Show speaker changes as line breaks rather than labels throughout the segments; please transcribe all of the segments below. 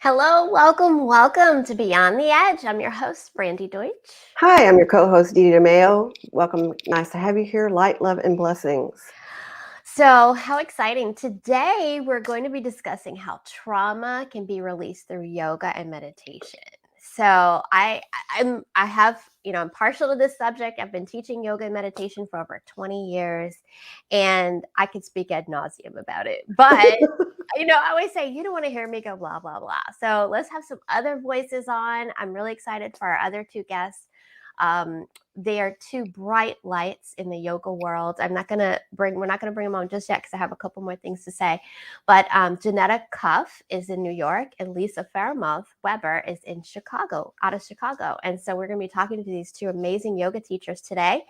Hello, welcome to Beyond the Edge. I'm your host, Brandy Deutsch.
Hi, I'm your co-host, Dee DeMayo. Welcome. Nice to have you here. Light, love, and blessings.
So, how exciting. Today, we're going to be discussing how trauma can be released through yoga and meditation. So, I'm partial to this subject. I've been teaching yoga and meditation for over 20 years, and I could speak ad nauseum about it. But I always say, you don't want to hear me go blah, blah, blah. So let's have some other voices on. I'm really excited for our other two guests. They are two bright lights in the yoga world. We're not going to bring them on just yet because I have a couple more things to say. But Johnetta Cuff is in New York and Lisa Faremouth Weber is in Chicago, out of Chicago. And so we're going to be talking to these two amazing yoga teachers today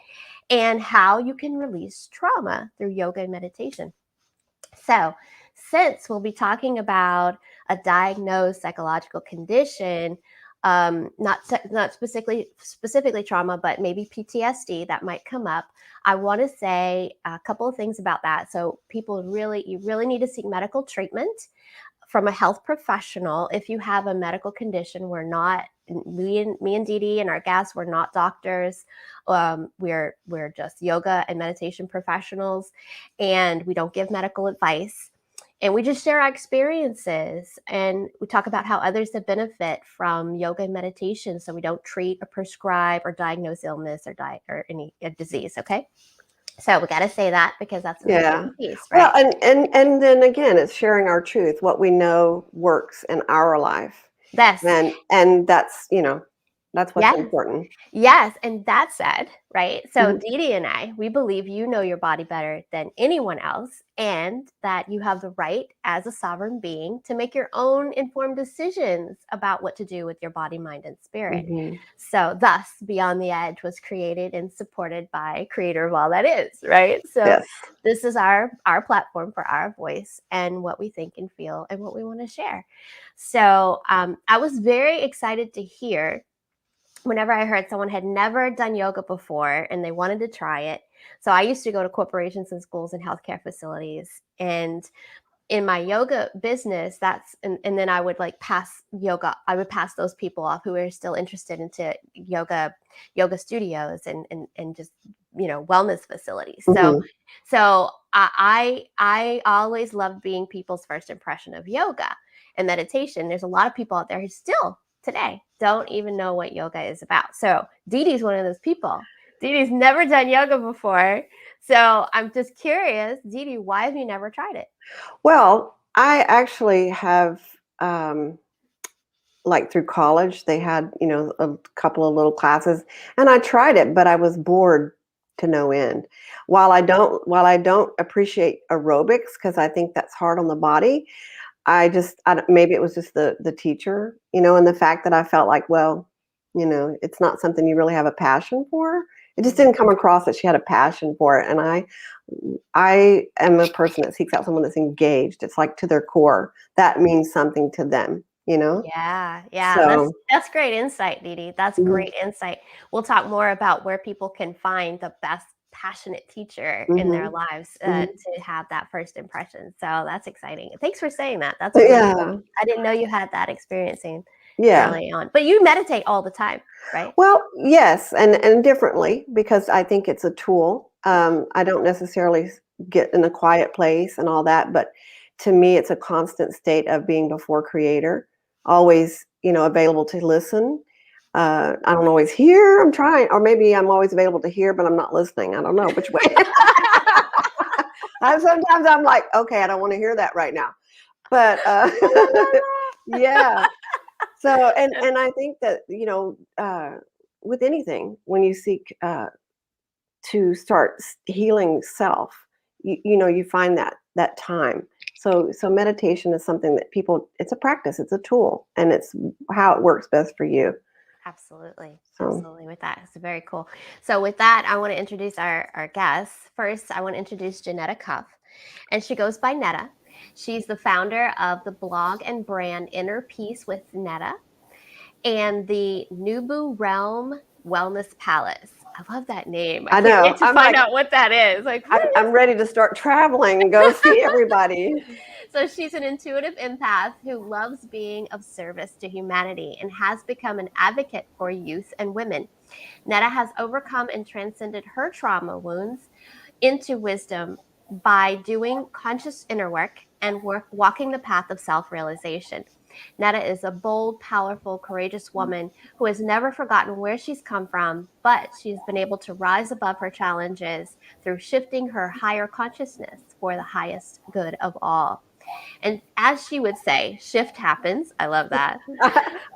and how you can release trauma through yoga and meditation. So, since we'll be talking about a diagnosed psychological condition, not specifically trauma, but maybe PTSD that might come up, I want to say a couple of things about that. So, you really need to seek medical treatment from a health professional. If you have a medical condition, me and Dee Dee and our guests, we're not doctors. We're just yoga and meditation professionals, and we don't give medical advice. And we just share our experiences, and we talk about how others have benefit from yoga and meditation. So we don't treat or prescribe or diagnose illness or any disease. Okay. So we got to say that because that's an important piece, right?
Well, and then again, it's sharing our truth, what we know works in our life.
Yes.
And that's what's important.
Yes. And that said, right? So Dee Dee and I, we believe you know your body better than anyone else, and that you have the right as a sovereign being to make your own informed decisions about what to do with your body, mind, and spirit. So thus, Beyond the Edge was created and supported by creator of all that is, right? So This is our platform for our voice and what we think and feel and what we want to share. So I was very excited to hear whenever I heard someone had never done yoga before and they wanted to try it. So I used to go to corporations and schools and healthcare facilities. And in my yoga business, and then I would pass yoga. I would pass those people off who were still interested into yoga studios and just, wellness facilities. So I always loved being people's first impression of yoga and meditation. There's a lot of people out there who still today don't even know what yoga is about. So Dee Dee's one of those people. Dee Dee's never done yoga before. So I'm just curious, Dee Dee, why have you never tried it?
Well, I actually have, through college, they had, a couple of little classes, and I tried it, but I was bored to no end. While I don't appreciate aerobics because I think that's hard on the body, maybe it was just the teacher, and the fact that I felt like, well, it's not something you really have a passion for. It just didn't come across that she had a passion for it. And I am a person that seeks out someone that's engaged. It's like to their core. That means something to them,
Yeah.
So,
that's great insight, Dee Dee. That's great insight. We'll talk more about where people can find the best passionate teacher in their lives to have that first impression. So that's exciting. Thanks for saying that. That's really cool. I didn't know you had that experiencing early on. But you meditate all the time, right?
Well, yes, and differently, because I think it's a tool. I don't necessarily get in a quiet place and all that, but to me, it's a constant state of being before Creator, always, available to listen. I don't always hear. I'm trying, or maybe I'm always available to hear, but I'm not listening. I don't know which way. Sometimes I'm like, okay, I don't want to hear that right now, but yeah. So, and I think that, with anything, when you seek to start healing self, you find that time. So meditation is something that it's a practice, it's a tool, and it's how it works best for you.
Absolutely. With that. It's very cool. So with that, I want to introduce our guests. First, I want to introduce Johnetta Cuff, and she goes by Netta. She's the founder of the blog and brand Inner Peace with Netta and the Nubu Realm Wellness Palace. I love that name. I can't wait to find out what that is.
I'm ready to start traveling and go see everybody.
So she's an intuitive empath who loves being of service to humanity and has become an advocate for youth and women. Netta has overcome and transcended her trauma wounds into wisdom by doing conscious inner work and walking the path of self realization. Netta is a bold, powerful, courageous woman who has never forgotten where she's come from, but she's been able to rise above her challenges through shifting her higher consciousness for the highest good of all. And as she would say, shift happens. I love that.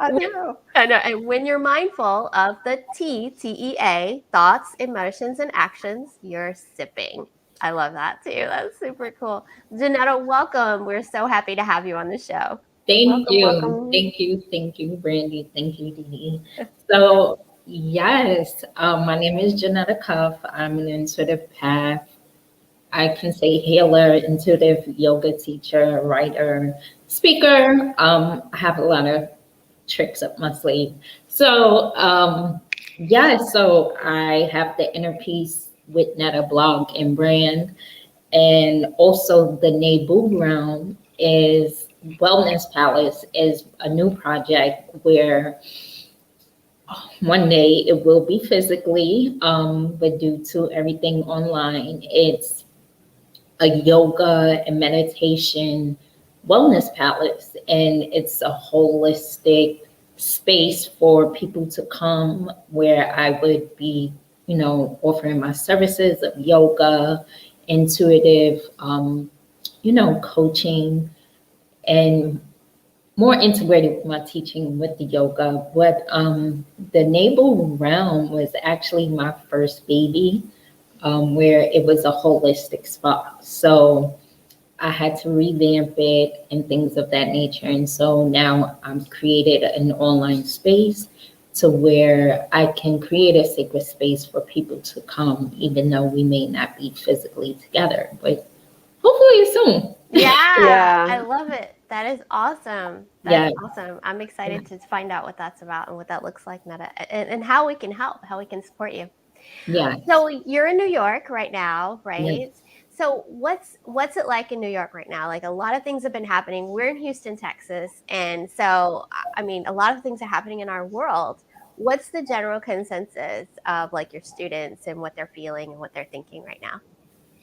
I know.
I know. And when you're mindful of the TEA, thoughts, emotions, and actions, you're sipping. I love that too. That's super cool. Johnetta, welcome. We're so happy to have you on the show.
Welcome, welcome.
Thank you, Brandy. Thank you, Dee. So, yes, my name is Johnetta Cuff. I'm an intuitive path. I can say healer, intuitive yoga teacher, writer, speaker. I have a lot of tricks up my sleeve. So, yeah, so I have the Inner Peace with Netta blog and brand. And also the Neighbor Realm is Wellness Palace is a new project where one day it will be physically, but due to everything online, it's a yoga and meditation wellness palace. And it's a holistic space for people to come where I would be, offering my services of yoga, intuitive, coaching, and more integrated with my teaching with the yoga. But the Naval Realm was actually my first baby, where it was a holistic spa. So I had to revamp it and things of that nature. And so now I've created an online space to where I can create a sacred space for people to come, even though we may not be physically together, but hopefully soon.
Yeah, I
Yeah.
love it. That is awesome. That's
Yeah,
awesome. I'm excited to find out what that's about and what that looks like, Netta, and how we can help, how we can support you.
yes,
So you're in New York right now,
yes.
right? So what's it like in New York right now? Like a lot of things have been happening. We're in Houston, Texas, and so I mean, a lot of things are happening in our world. What's the general consensus of like your students and what they're feeling and what they're thinking right now?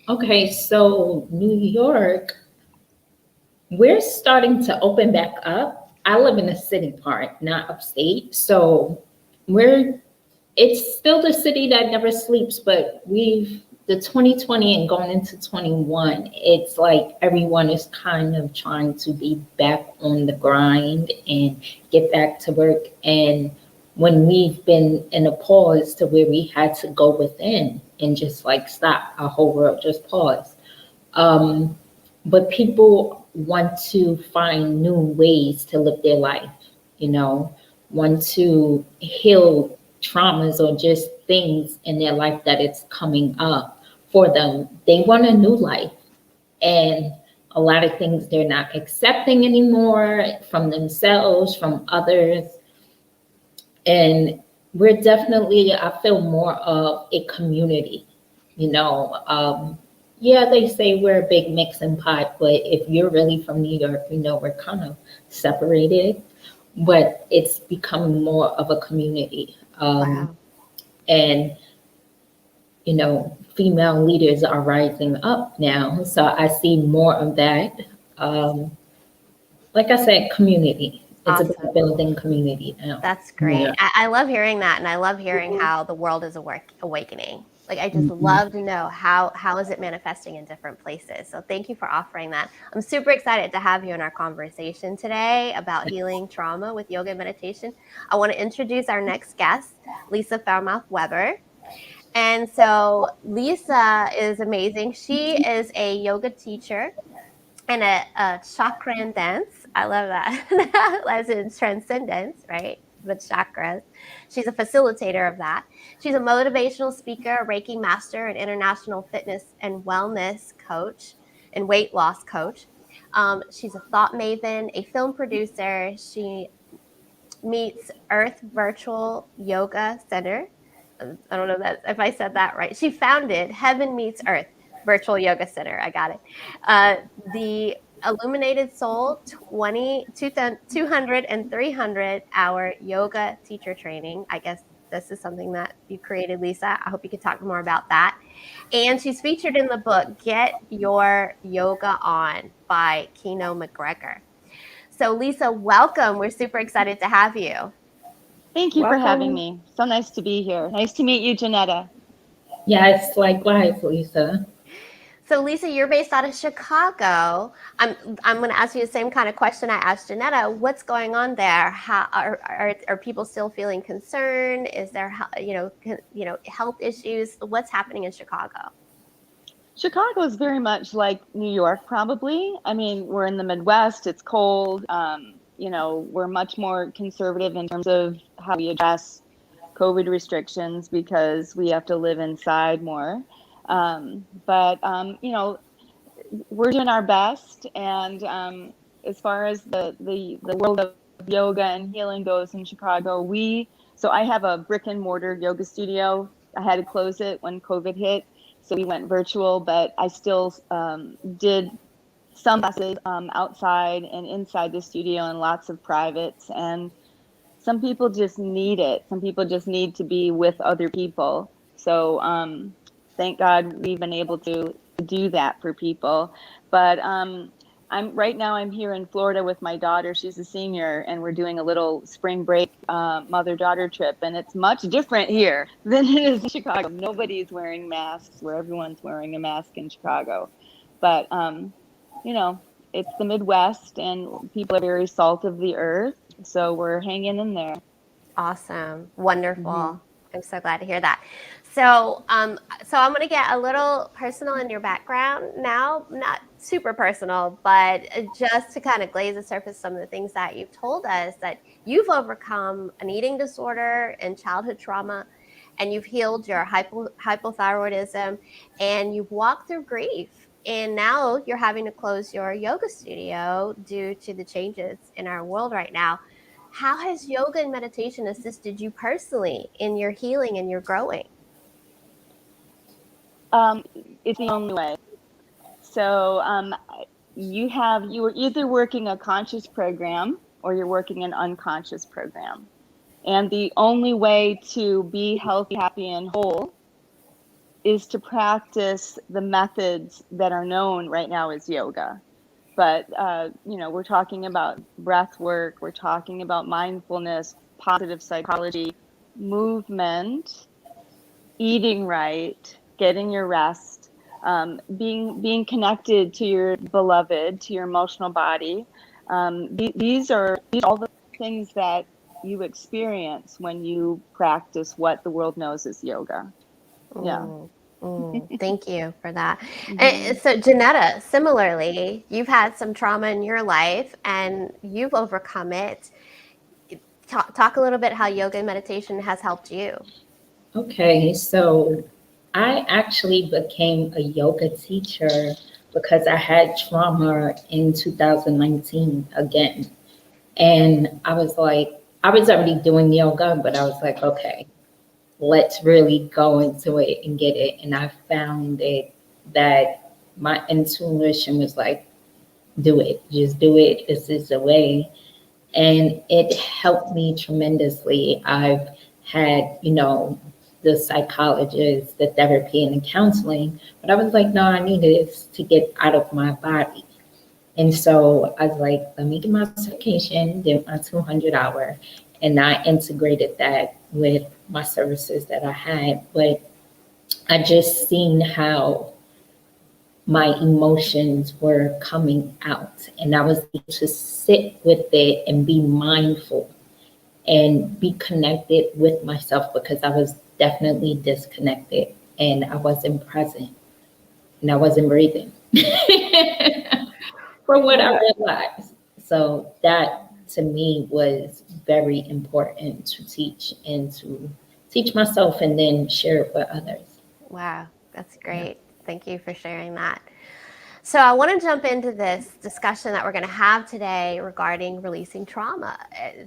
Okay, so New York, we're starting to open back up. I live in a city part, not upstate. So we're it's still the city that never sleeps, but the 2020 and going into 21, it's like everyone is kind of trying to be back on the grind and get back to work. And when we've been in a pause to where we had to go within and just like stop, our whole world just paused. Um, but people want to find new ways to live their life, you know, want to heal traumas or just things in their life that it's coming up for them. They want a new life. And a lot of things they're not accepting anymore from themselves, from others. And we're definitely, I feel more of a community, you know. Yeah, they say we're a big mixing pot, but if you're really from New York, you know, we're kind of separated, but it's becoming more of a community.
Wow.
And, you know, female leaders are rising up now. So I see more of that. Um, like I said, community. It's about
Awesome.
building community now.
That's great.
Yeah.
I love hearing that, and I love hearing
Mhm.
how the world is awakening. Like I just
Mhm.
love to know how is it manifesting in different places. So thank you for offering that. I'm super excited to have you in our conversation today about healing trauma with yoga and meditation. I want to introduce our next guest, Lisa Faremouth Weber. And so Lisa is amazing. She is a yoga teacher and a chakran dance. I love that. As in transcendence, right? With chakras. She's a facilitator of that. She's a motivational speaker, a Reiki master, an international fitness and wellness coach, and weight loss coach. She's a thought maven, a film producer. She meets Earth Virtual Yoga Center. I don't know that if I said that right. She founded Heaven Meets Earth Virtual Yoga Center. I got it. The Illuminated Soul 200 and 300 hour yoga teacher training. I guess this is something that you created, Lisa. I hope you could talk more about that. And she's featured in the book Get Your Yoga On by Keno McGregor. So, Lisa, welcome. We're super excited to have you.
Thank you for having
Welcome.
me. So nice to be here. Nice to meet you, Johnetta.
Yes, likewise, Lisa.
So, Lisa, you're based out of Chicago. I'm going to ask you the same kind of question I asked Johnetta. What's going on there? How are people still feeling concerned? Is there health issues? What's happening in Chicago?
Chicago is very much like New York, probably. I mean, we're in the Midwest. It's cold. We're much more conservative in terms of how we address COVID restrictions because we have to live inside more. But we're doing our best. And as far as the world of yoga and healing goes in Chicago, so I have a brick and mortar yoga studio. I had to close it when COVID hit. So we went virtual, but I still did some classes outside and inside the studio and lots of privates. And some people just need it. Some people just need to be with other people. So thank God we've been able to do that for people. But I'm here in Florida with my daughter. She's a senior, and we're doing a little spring break mother-daughter trip, and it's much different here than it is in Chicago. Nobody's wearing masks where everyone's wearing a mask in Chicago. But it's the Midwest, and people are very salt of the earth, so we're hanging in there.
Awesome. Wonderful.
Mhm.
I'm so glad to hear that. So I'm going to get a little personal in your background now, not super personal, but just to kind of glaze the surface some of the things that you've told us, that you've overcome an eating disorder and childhood trauma, and you've healed your hypothyroidism, and you've walked through grief. And now you're having to close your yoga studio due to the changes in our world right now. How has yoga and meditation assisted you personally in your healing and your growing?
It's the only way. So you are either working a conscious program or you're working an unconscious program. And the only way to be healthy, happy, and whole is to practice the methods that are known right now as yoga. But, we're talking about breath work, we're talking about mindfulness, positive psychology, movement, eating right, getting your rest, being connected to your beloved, to your emotional body. These are all the things that you experience when you practice what the world knows as yoga. Yeah.
Thank you for that.
Mm-hmm.
So, Johnetta, similarly, you've had some trauma in your life and you've overcome it. Talk a little bit how yoga and meditation has helped you.
Okay, so I actually became a yoga teacher because I had trauma in 2019 again. And I was like, I was already doing yoga, but I was like, okay, let's really go into it and get it. And I found that my intuition was like, do it, just do it. This is the way. And it helped me tremendously. I've had, the psychologist, the therapy, and the counseling, but I was like, no, I need this to get out of my body. And so I was like, let me get my certification, did my 200-hour, and I integrated that with my services that I had. But I just seen how my emotions were coming out, and I was able to sit with it and be mindful and be connected with myself, because I was definitely disconnected and I wasn't present and I wasn't breathing for what I realized. So that to me was very important to teach, and to teach myself and then share it with others.
Wow, that's great. Thank you for sharing that. So I want to jump into this discussion that we're going to have today regarding releasing trauma.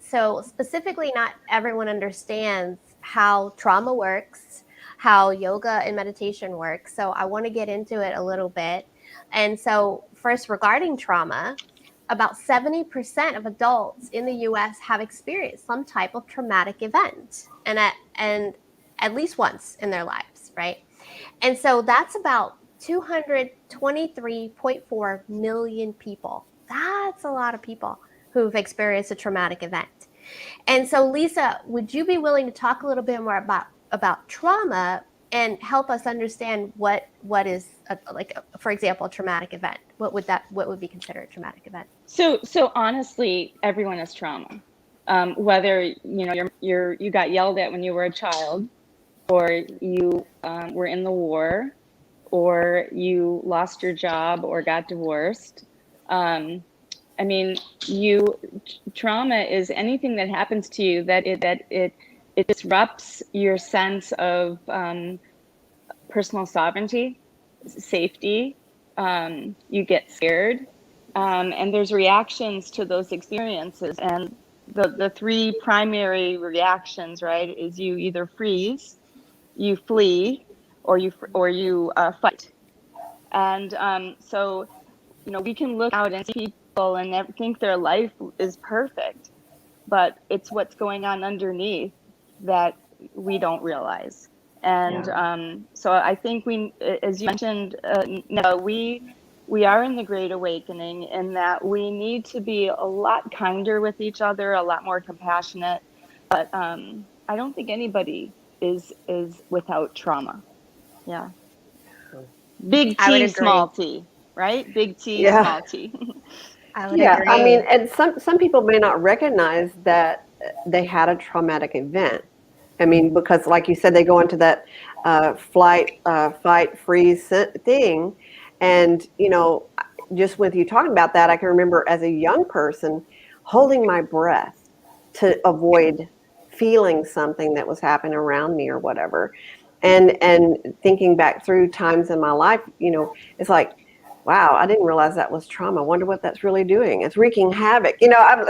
So specifically, not everyone understands how trauma works, how yoga and meditation works. So I want to get into it a little bit. And so first, regarding trauma, about 70% of adults in the US have experienced some type of traumatic event, and at least once in their lives, right? And so that's about 223.4 million people. That's a lot of people who've experienced a traumatic event. And so, Lisa, would you be willing to talk a little bit more about trauma and help us understand what is for example, a traumatic event? What would be considered a traumatic event?
So honestly, everyone has trauma. Whether you got yelled at when you were a child, or you were in the war, or you lost your job or got divorced. I mean, trauma is anything that happens to you that it disrupts your sense of personal sovereignty, safety. You get scared, and there's reactions to those experiences. And the three primary reactions, right, is you either freeze, you flee, or you fight. And so we can look out and see people and think their life is perfect, but it's what's going on underneath that we don't realize. And so I think as you mentioned, we are in the Great Awakening, in that we need to be a lot kinder with each other, a lot more compassionate. But I don't think anybody is without trauma. Yeah. Big T, small t, right? Big T,
Yeah.
small t.
I would
Yeah,
agree.
I mean, and some people may not recognize that they had a traumatic event. I mean, because like you said, they go into that flight, fight, freeze thing. And, just with you talking about that, I can remember as a young person holding my breath to avoid feeling something that was happening around me or whatever. And thinking back through times in my life, it's like, wow, I didn't realize that was trauma. I wonder what that's really doing. It's wreaking havoc.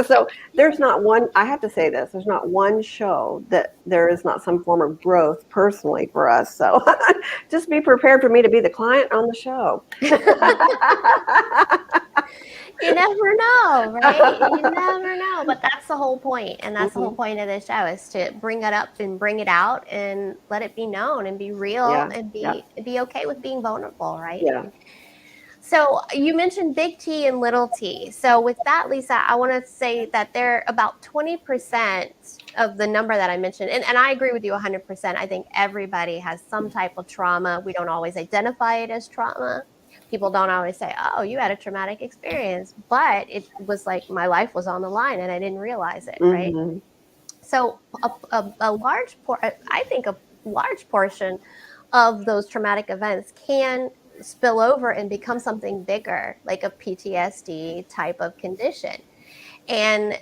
So there's not one, I have to say this, there's not one show that there is not some form of growth personally for us. So just be prepared for me to be the client on the show.
You never know, right? You never know. But that's the whole point. And that's the whole point of this show, is to bring it up and bring it out and let it be known and be real, and be okay with being vulnerable, right?
Yeah.
So you mentioned big T and little t. So with that, Lisa, I want to say that they're about 20% of the number that I mentioned. And I agree with you 100%. I think everybody has some type of trauma. We don't always identify it as trauma. People don't always say, oh, you had a traumatic experience, but it was like my life was on the line and I didn't realize it, right? So a large portion of those traumatic events can spill over and become something bigger, like a PTSD type of condition. And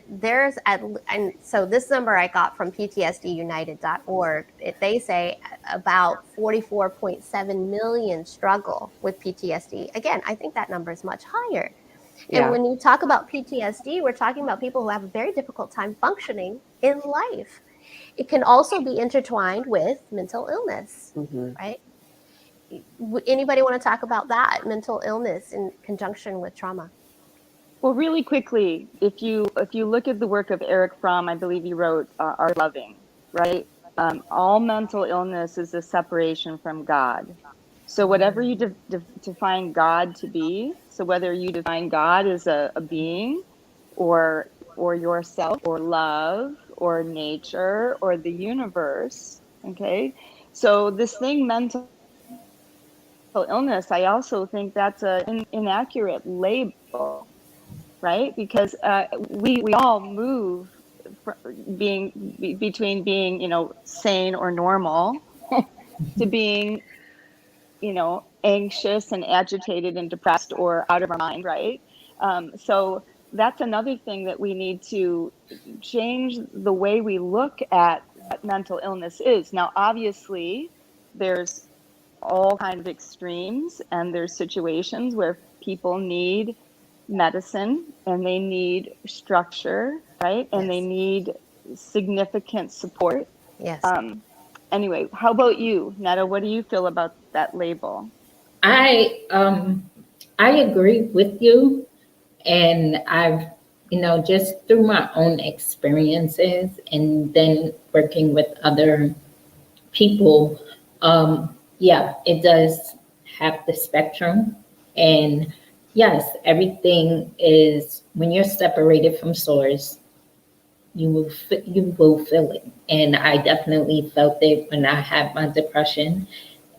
so this number I got from PTSDunited.org, they say about 44.7 million struggle with PTSD. Again, I think that number is much higher. And when you talk about PTSD, we're talking about people who have a very difficult time functioning in life. It can also be intertwined with mental illness, right? Anybody want to talk about that, mental illness in conjunction with trauma?
Well, really quickly, if you look at the work of Eric Fromm, I believe he wrote Art Loving, right? All mental illness is a separation from God. So whatever you define God to be, so whether you define God as a being, or yourself, or love, or nature, or the universe, okay? So this thing, mental illness, I also think that's an inaccurate label, right? Because we all move between being, sane or normal to being, anxious and agitated and depressed or out of our mind, right? So that's another thing that we need to change, the way we look at what mental illness is. Now, obviously, there's all kinds of extremes, and there's situations where people need medicine and they need structure, right? And they need significant support.
Yes.
Anyway, how about you, Netta? What do you feel about that label?
I I agree with you. And I've, just through my own experiences and then working with other people, yeah, it does have the spectrum. And yes, everything is, when you're separated from source, you will feel it. And I definitely felt it when I had my depression.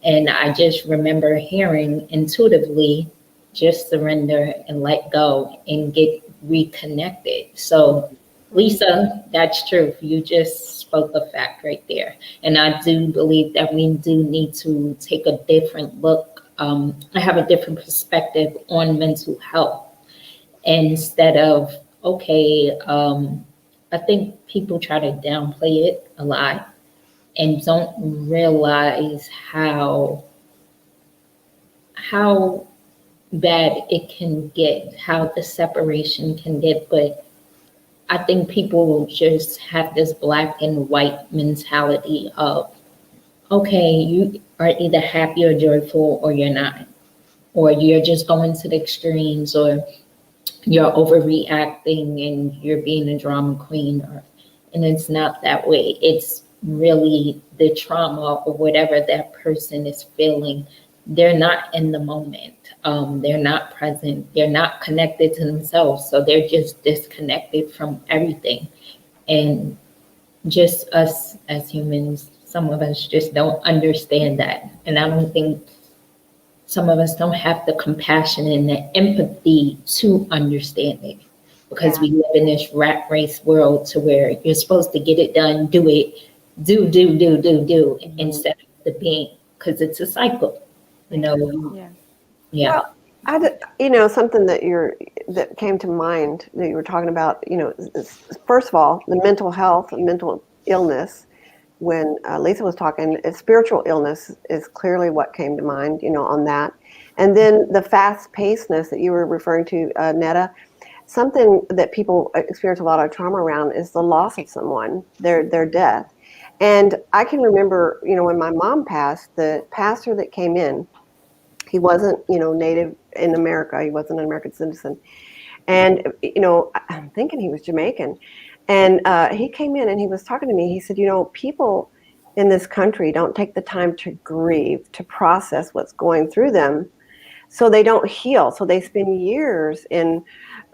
And I just remember hearing intuitively, just surrender and let go and get reconnected. So, Lisa, that's true. You just spoke a fact right there. And I do believe that we do need to take a different look. I have a different perspective on mental health instead of, okay, I think people try to downplay it a lot and don't realize how bad it can get, how the separation can get. But I think people just have this black and white mentality of, okay, you are either happy or joyful or you're not, or you're just going to the extremes, or you're overreacting and you're being a drama queen, and it's not that way. It's really the trauma or whatever that person is feeling. They're not in the moment. They're not present. They're not connected to themselves. So they're just disconnected from everything. And just us as humans, some of us just don't understand that. And I don't think some of us don't have the compassion and the empathy to understand it, because we live in this rat race world to where you're supposed to get it done, do it, do, instead of the being, because it's a cycle, Yeah.
Well, something that came to mind that you were talking about, first of all, the mental health and mental illness. When Lisa was talking, spiritual illness is clearly what came to mind, on that. And then the fast-pacedness that you were referring to, Netta, something that people experience a lot of trauma around is the loss of someone, their death. And I can remember, when my mom passed, the pastor that came in, he wasn't, native in America. He wasn't an American citizen. And, I'm thinking he was Jamaican. And he came in and he was talking to me. He said, people in this country don't take the time to grieve, to process what's going through them. So they don't heal. So they spend years in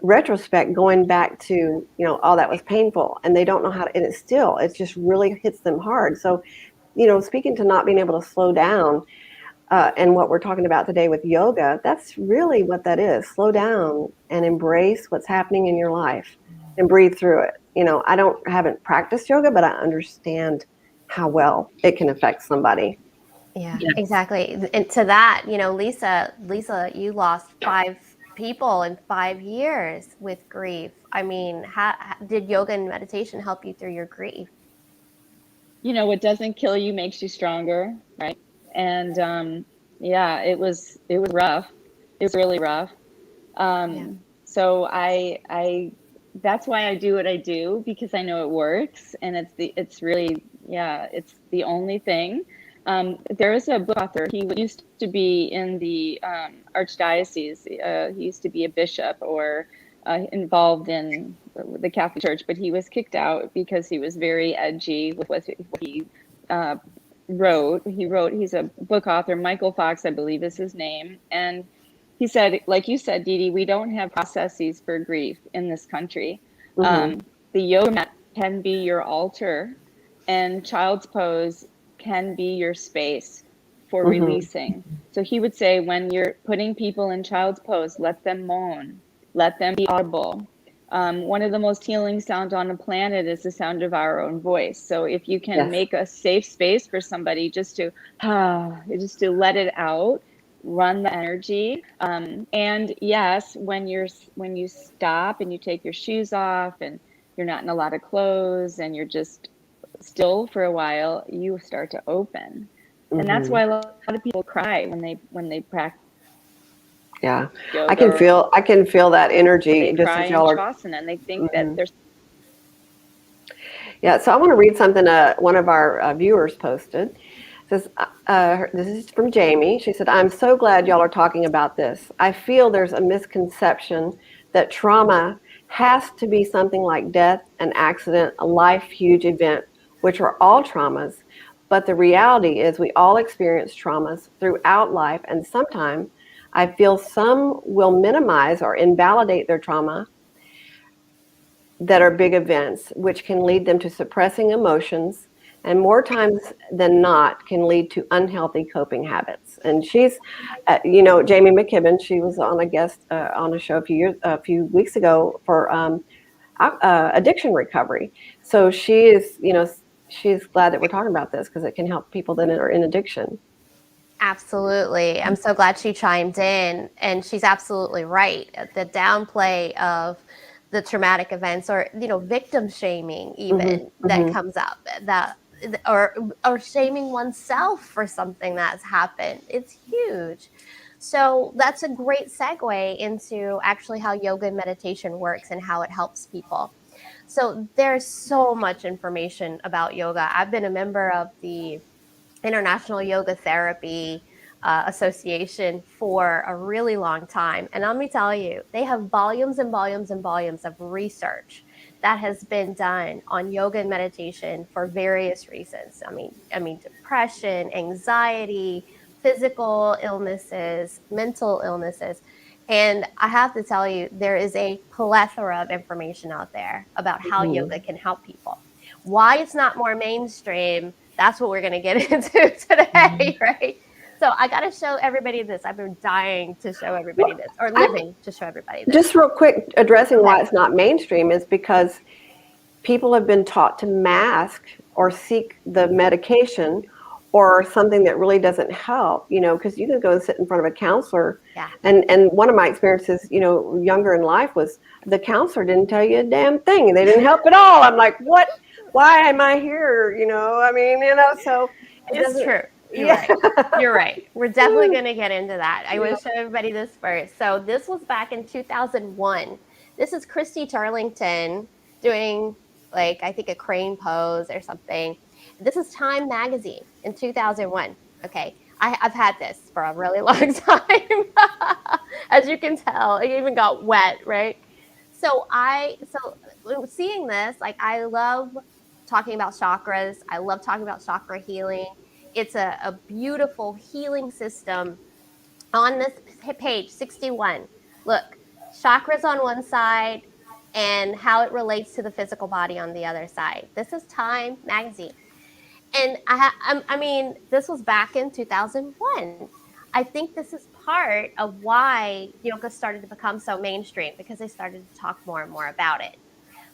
retrospect going back to, oh, that was painful. And they don't know how to, and it just really hits them hard. So, speaking to not being able to slow down, and what we're talking about today with yoga, that's really what that is. Slow down and embrace what's happening in your life and breathe through it. I haven't practiced yoga, but I understand how well it can affect somebody.
Yeah, exactly. And to that, Lisa, you lost 5 people in 5 years with grief. I mean, how did yoga and meditation help you through your grief?
What doesn't kill you makes you stronger, right? And it was rough. It was really rough. So I that's why I do what I do, because I know it works, and it's really, it's the only thing. There is a book author. He used to be in the archdiocese. He used to be a bishop or involved in the Catholic Church, but he was kicked out because he was very edgy with what he wrote. He's a book author. Michael Fox, I believe, is his name. And he said, like you said, Dee Dee, we don't have processes for grief in this country. The yoga mat can be your altar, and child's pose can be your space for releasing. So he would say, when you're putting people in child's pose, let them moan, let them be audible. One of the most healing sounds on the planet is the sound of our own voice. So if you can make a safe space for somebody just to let it out, run the energy. And yes, when you stop and you take your shoes off and you're not in a lot of clothes and you're just still for a while, you start to open. And that's why a lot of people cry when they practice.
Yeah, I can feel that energy.
They cry in Shavasana, and they think that there's.
Yeah, so I want to read something one of our viewers posted. Says, this is from Jamie. She said, I'm so glad y'all are talking about this. I feel there's a misconception that trauma has to be something like death, an accident, a life huge event, which are all traumas. But the reality is we all experience traumas throughout life, and sometimes I feel some will minimize or invalidate their trauma that are big events, which can lead them to suppressing emotions, and more times than not can lead to unhealthy coping habits. And she's, Jamie McKibben, she was on a guest on a show a few weeks ago for addiction recovery. So she is, she's glad that we're talking about this because it can help people that are in addiction.
Absolutely. I'm so glad she chimed in, and she's absolutely right. The downplay of the traumatic events, or victim shaming even, that comes up, that or shaming oneself for something that's happened. It's huge. So that's a great segue into actually how yoga and meditation works and how it helps people. So there's so much information about yoga. I've been a member of the International Yoga Therapy Association for a really long time. And let me tell you, they have volumes and volumes and volumes of research that has been done on yoga and meditation for various reasons. I mean, depression, anxiety, physical illnesses, mental illnesses. And I have to tell you, there is a plethora of information out there about how yoga can help people. Why it's not more mainstream, that's what we're going to get into today, right? So I got to show everybody this. I've been dying to show everybody this, or living to show everybody this.
Just real quick, addressing why it's not mainstream is because people have been taught to mask or seek the medication or something that really doesn't help, because you can go and sit in front of a counselor.
Yeah.
And one of my experiences, younger in life, was the counselor didn't tell you a damn thing and they didn't help at all. I'm like, what? Why am I here? So
it's true. You're right. We're definitely going to get into that. I want to show everybody this first. So this was back in 2001. This is Christy Turlington doing, I think, a crane pose or something. This is Time magazine in 2001. Okay. I've had this for a really long time. As you can tell, it even got wet, right? So seeing this, I love talking about chakras. I love talking about chakra healing. It's a beautiful healing system. On this page 61, look, chakras on one side and how it relates to the physical body on the other side. This is Time magazine. And I mean, this was back in 2001. I think this is part of why yoga started to become so mainstream, because they started to talk more and more about it.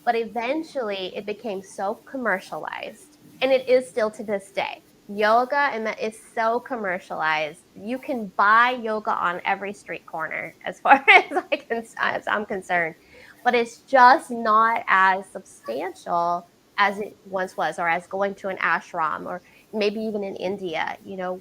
But eventually it became so commercialized, and it is still to this day. Yoga is so commercialized. You can buy yoga on every street corner, as far as I'm concerned. But it's just not as substantial as it once was, or as going to an ashram, or maybe even in India,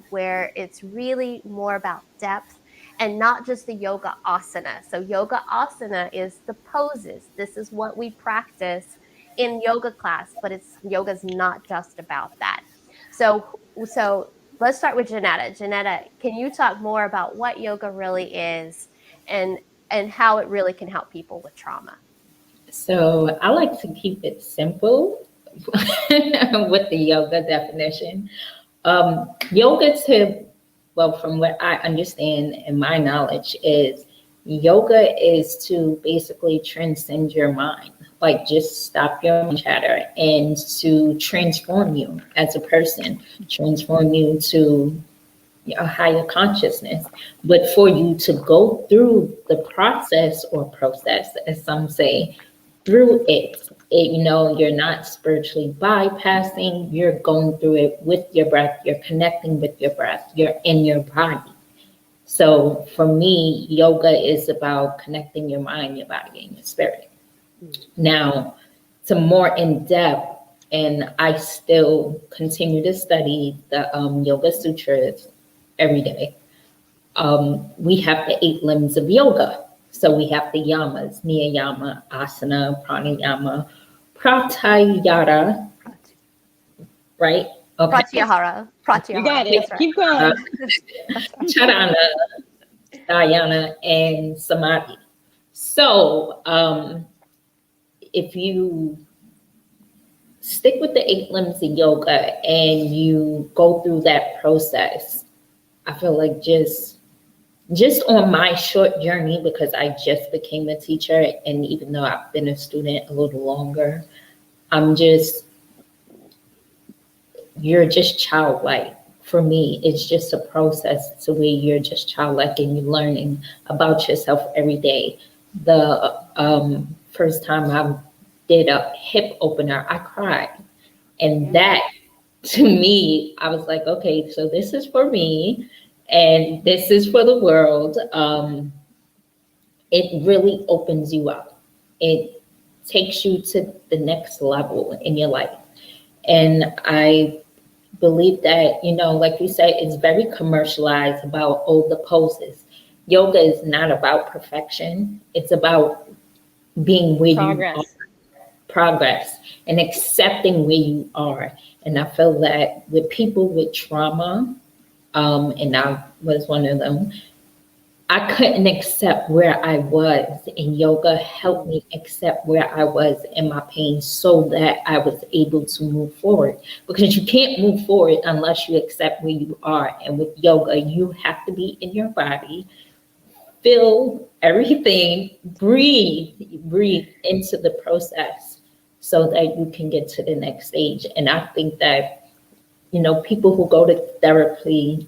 where it's really more about depth and not just the yoga asana. So yoga asana is the poses. This is what we practice in yoga class, but yoga's not just about that. So let's start with Johnetta. Johnetta, can you talk more about what yoga really is and how it really can help people with trauma?
So I like to keep it simple with the yoga definition. From what I understand and my knowledge, is yoga is to basically transcend your mind, just stop your chatter, and to transform you as a person, transform you to a higher consciousness. But for you to go through the process, as some say, through it, you're not spiritually bypassing, you're going through it with your breath, you're connecting with your breath, you're in your body. So for me, yoga is about connecting your mind, your body, and your spirit. Now, to more in depth, and I still continue to study the Yoga Sutras every day. We have the 8 limbs of yoga. So we have the yamas: niyama, asana, pranayama, pratyahara, right? Okay.
Pratyahara.
You
Pratyahara.
got it.
That's right.
Keep going.
Charana, dhyana, and samadhi. So, if you stick with the 8 limbs of yoga and you go through that process, I feel like just on my short journey, because I just became a teacher, and even though I've been a student a little longer, I'm just, you're just childlike. For me, it's just a process to where you're just childlike and you're learning about yourself every day. The first time I did a hip opener, I cried. And that, to me, I was like, okay, so this is for me and this is for the world. It really opens you up. It takes you to the next level in your life. And I believe that, like you said, it's very commercialized about all the poses. Yoga is not about perfection. It's about being where you are, progress, and accepting where you are. And I feel that with people with trauma, and I was one of them, I couldn't accept where I was, and yoga helped me accept where I was in my pain so that I was able to move forward. Because you can't move forward unless you accept where you are. And with yoga, you have to be in your body, feel everything, breathe into the process so that you can get to the next stage. And I think that, people who go to therapy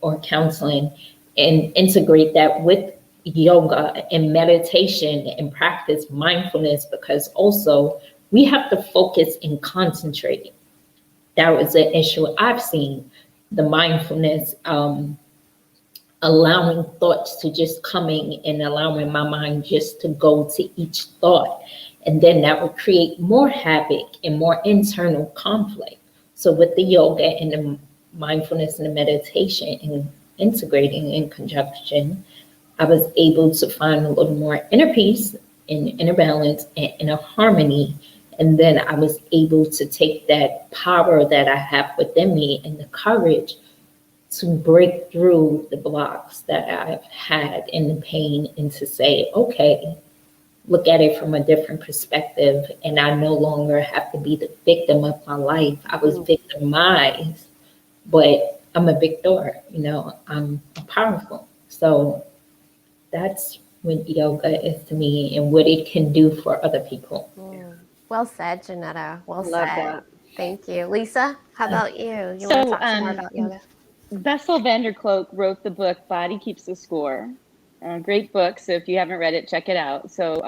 or counseling and integrate that with yoga and meditation and practice mindfulness, because also we have to focus and concentrate. That was an issue I've seen, the mindfulness, allowing thoughts to just coming and allowing my mind just to go to each thought. And then that would create more havoc and more internal conflict. So with the yoga and the mindfulness and the meditation and integrating in conjunction, I was able to find a little more inner peace and inner balance and inner harmony. And then I was able to take that power that I have within me and the courage to break through the blocks that I've had in the pain and to say, okay, look at it from a different perspective. And I no longer have to be the victim of my life. I was victimized, but I'm a victor, I'm powerful. So that's what yoga is to me and what it can do for other people.
Well said, Johnetta. Well
Love
said.
that.
Thank you. Lisa, how about you? You want to
So,
talk some more about yoga?
Bessel van der Kolk wrote the book Body Keeps the Score. Great book. So if you haven't read it, check it out. So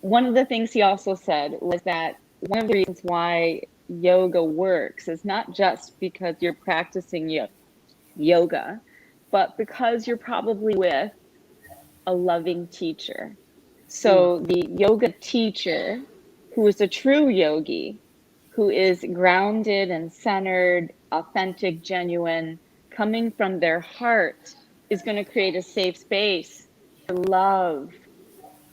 one of the things he also said was that one of the reasons why yoga works is not just because you're practicing yoga, but because you're probably with a loving teacher. So the yoga teacher, who is a true yogi, who is grounded and centered, authentic, genuine, coming from their heart, is going to create a safe space to love,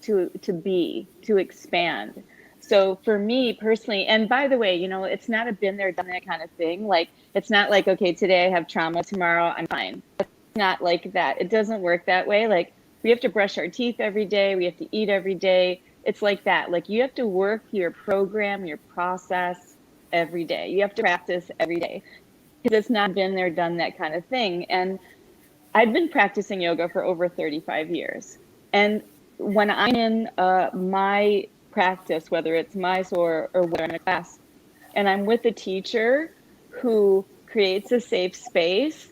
to be, to expand. So for me personally, and by the way, it's not a been there, done that kind of thing. Like, it's not like, okay, today I have trauma, tomorrow I'm fine. It's not like that. It doesn't work that way. Like, we have to brush our teeth every day. We have to eat every day. It's like that. Like, you have to work your program, your process every day. You have to practice every day, because it's not been there, done that kind of thing. And I've been practicing yoga for over 35 years. And when I'm in my practice, whether it's my or whether I'm in a class, and I'm with a teacher who creates a safe space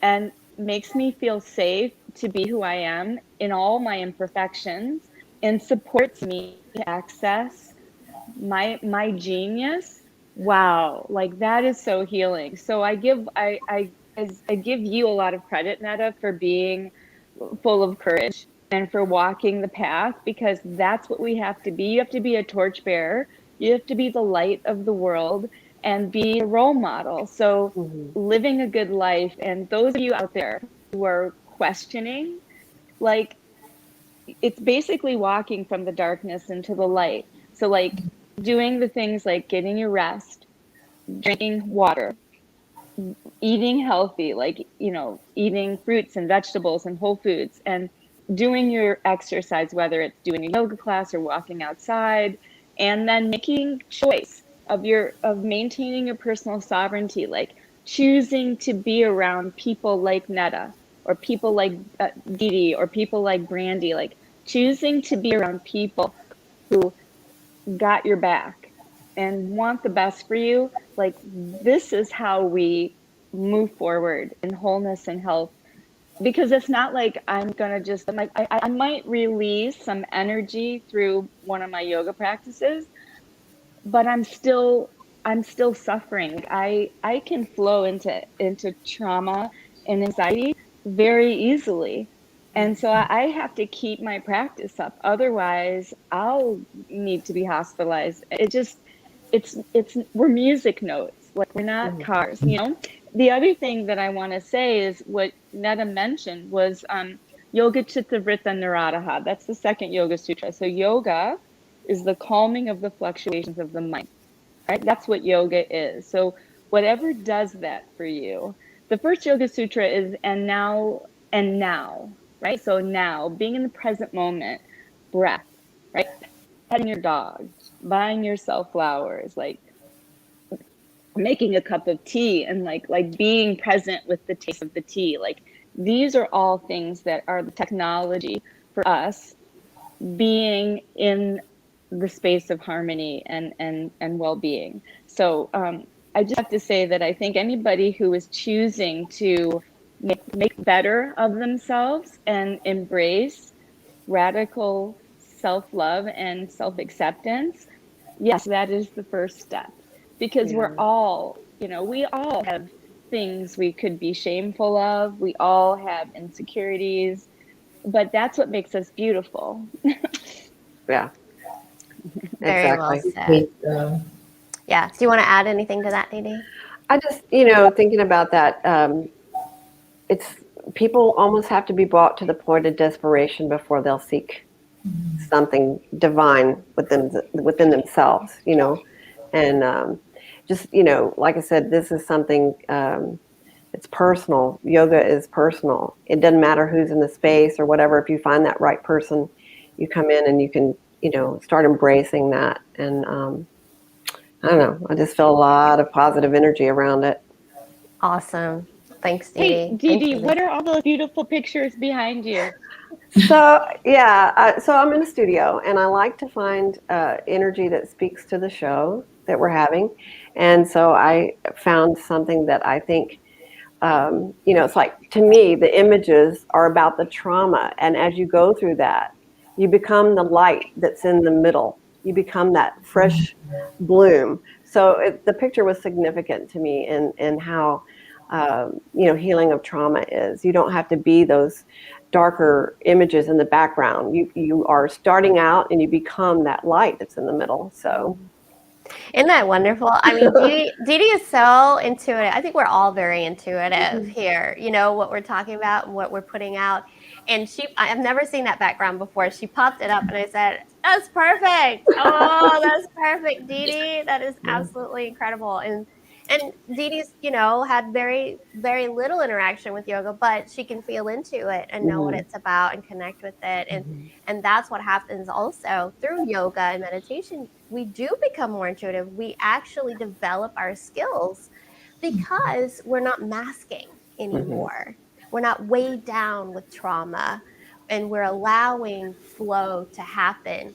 and makes me feel safe to be who I am in all my imperfections, and supports me to access my genius, wow, like that is so healing. So I give you a lot of credit, Netta, for being full of courage and for walking the path, because that's what we have to be. You have to be a torchbearer. You have to be the light of the world and be a role model. So living a good life, and those of you out there who are questioning, like, it's basically walking from the darkness into the light. So like doing the things like getting your rest, drinking water, eating healthy, like, eating fruits and vegetables and whole foods, and doing your exercise, whether it's doing a yoga class or walking outside, and then making choice of maintaining your personal sovereignty, like choosing to be around people like Netta, or people like Dee, or people like Brandy, like choosing to be around people who got your back and want the best for you. Like, this is how we move forward in wholeness and health. Because it's not like I'm gonna just, I'm like, I might release some energy through one of my yoga practices, but I'm still suffering. I can flow into trauma and anxiety very easily. And so I have to keep my practice up. Otherwise, I'll need to be hospitalized. We're music notes. Like, we're not cars, The other thing that I want to say is what Netta mentioned was Yoga Chitta Vritta Naradaha. That's the second Yoga Sutra. So yoga is the calming of the fluctuations of the mind, right? That's what yoga is. So whatever does that for you. The first Yoga Sutra is and now, right? So now, being in the present moment, breath, right? Petting your dog, buying yourself flowers, like making a cup of tea, and like being present with the taste of the tea. Like, these are all things that are the technology for us being in the space of harmony and well-being. So I just have to say that I think anybody who is choosing to make better of themselves and embrace radical self-love and self-acceptance, yes, that is the first step. Because
Yeah.
we all have things we could be shameful of. We all have insecurities, but that's what makes us beautiful.
Yeah.
Very well
Exactly.
said. Yeah. Do you want to add anything to that, Dee?
I just, thinking about that, it's people almost have to be brought to the point of desperation before they'll seek something divine within themselves, and just, like I said, this is something, it's personal. Yoga is personal. It doesn't matter who's in the space or whatever. If you find that right person, you come in and you can, start embracing that. And I don't know, I just feel a lot of positive energy around it.
Awesome. Thanks,
Hey,
Dee.
Dee
Thank
Dee,
you,
what
Lisa.
are all those beautiful pictures behind you?
So yeah, so I'm in a studio, and I like to find energy that speaks to the show that we're having, and so I found something that I think, it's like, to me, the images are about the trauma, and as you go through that, you become the light that's in the middle. You become that fresh bloom. So the picture was significant to me in how, healing of trauma is. You don't have to be those darker images in the background. You are starting out and you become that light that's in the middle. So
Isn't that wonderful? I mean, Dee is so intuitive. I think we're all very intuitive here. You know what we're talking about and what we're putting out. And I've never seen that background before. She popped it up and I said, "That's perfect. Oh, that's perfect, Dee. That is absolutely incredible." And Dee had very, very little interaction with yoga, but she can feel into it and know what it's about and connect with it. And that's what happens also through yoga and meditation. We do become more intuitive. We actually develop our skills because we're not masking anymore. We're not weighed down with trauma, and we're allowing flow to happen.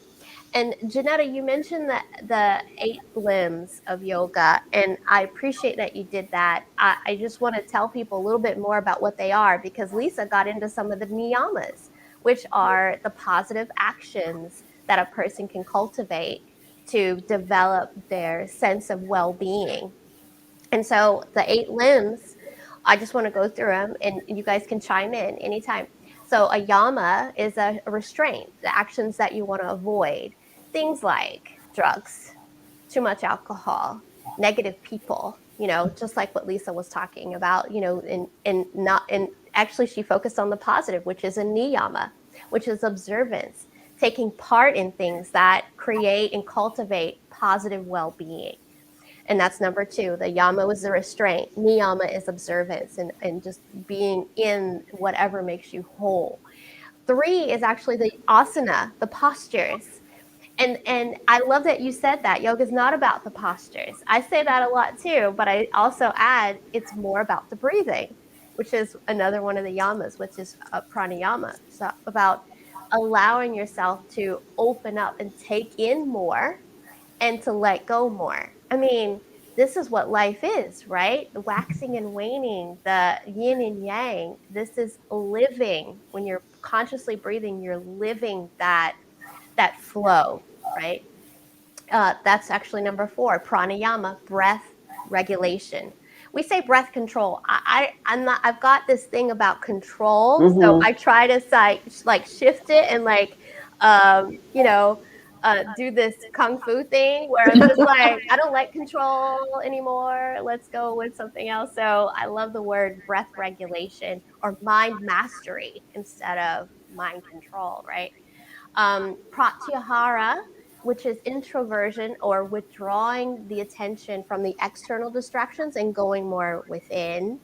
And Johnetta, you mentioned the 8 limbs of yoga, and I appreciate that you did that. I just want to tell people a little bit more about what they are, because Lisa got into some of the niyamas, which are the positive actions that a person can cultivate to develop their sense of well-being. And so the 8 limbs, I just want to go through them, and you guys can chime in anytime. So a yama is a restraint, the actions that you want to avoid. Things like drugs, too much alcohol, negative people, just like what Lisa was talking about, and actually she focused on the positive, which is a niyama, which is observance, taking part in things that create and cultivate positive well-being. And that's number 2. The yama is the restraint. Niyama is observance and just being in whatever makes you whole. 3 is actually the asana, the postures. And I love that you said that. Yoga is not about the postures. I say that a lot too, but I also add it's more about the breathing, which is another one of the yamas, which is pranayama. So about allowing yourself to open up and take in more and to let go more. I mean, this is what life is, right? The waxing and waning, the yin and yang. This is living. When you're consciously breathing, you're living that flow, right? That's actually number 4, pranayama, breath regulation. We say breath control. I'm not. I've got this thing about control, so I try to like shift it and like, you know, do this kung fu thing where I'm just like, I don't like control anymore. Let's go with something else. So I love the word breath regulation or mind mastery instead of mind control, right? Pratyahara, which is introversion or withdrawing the attention from the external distractions and going more within.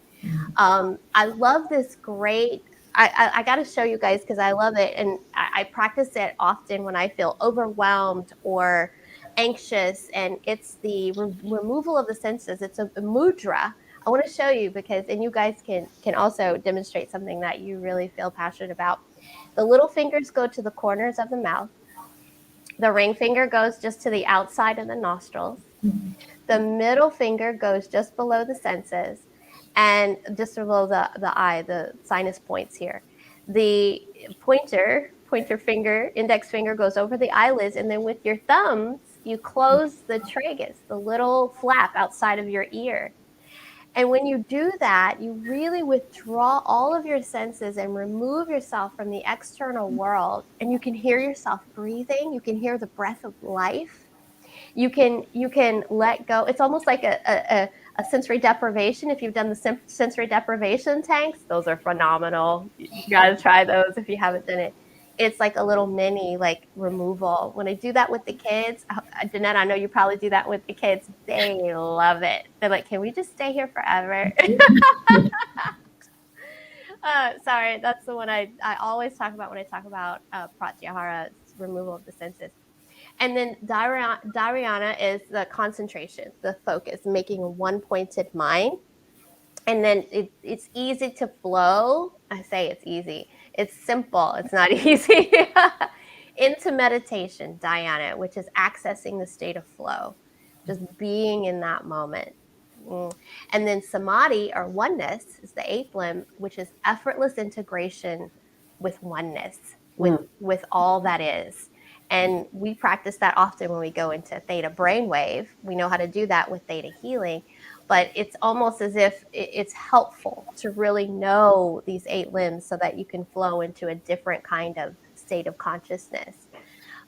I love this great. I got to show you guys because I love it, and I practice it often when I feel overwhelmed or anxious, and it's the removal of the senses. It's a mudra. I want to show you because, and you guys can also demonstrate something that you really feel passionate about. The little fingers go to the corners of the mouth. The ring finger goes just to the outside of the nostrils. The middle finger goes just below the senses and just below the eye, the sinus points here. The pointer finger, index finger goes over the eyelids, and then with your thumbs, you close the tragus, the little flap outside of your ear. And when you do that, you really withdraw all of your senses and remove yourself from the external world. And you can hear yourself breathing. You can hear the breath of life. You can let go. It's almost like a sensory deprivation. If you've done the sensory deprivation tanks, those are phenomenal. You got to try those if you haven't done it. It's like a little mini like removal. When I do that with the kids, Johnetta, I know you probably do that with the kids. They love it. They're like, can we just stay here forever? Sorry, that's the one I always talk about when I talk about pratyahara, removal of the senses. And then dharana is the concentration, the focus, making a one-pointed mind. And then it's easy to flow. I say it's easy. It's simple. It's not easy. Into meditation, dhyana, which is accessing the state of flow, just being in that moment. And then samadhi or oneness is the 8th limb, which is effortless integration with oneness, with all that is. And we practice that often when we go into theta brainwave. We know how to do that with theta healing, but it's almost as if it's helpful to really know these 8 limbs so that you can flow into a different kind of state of consciousness.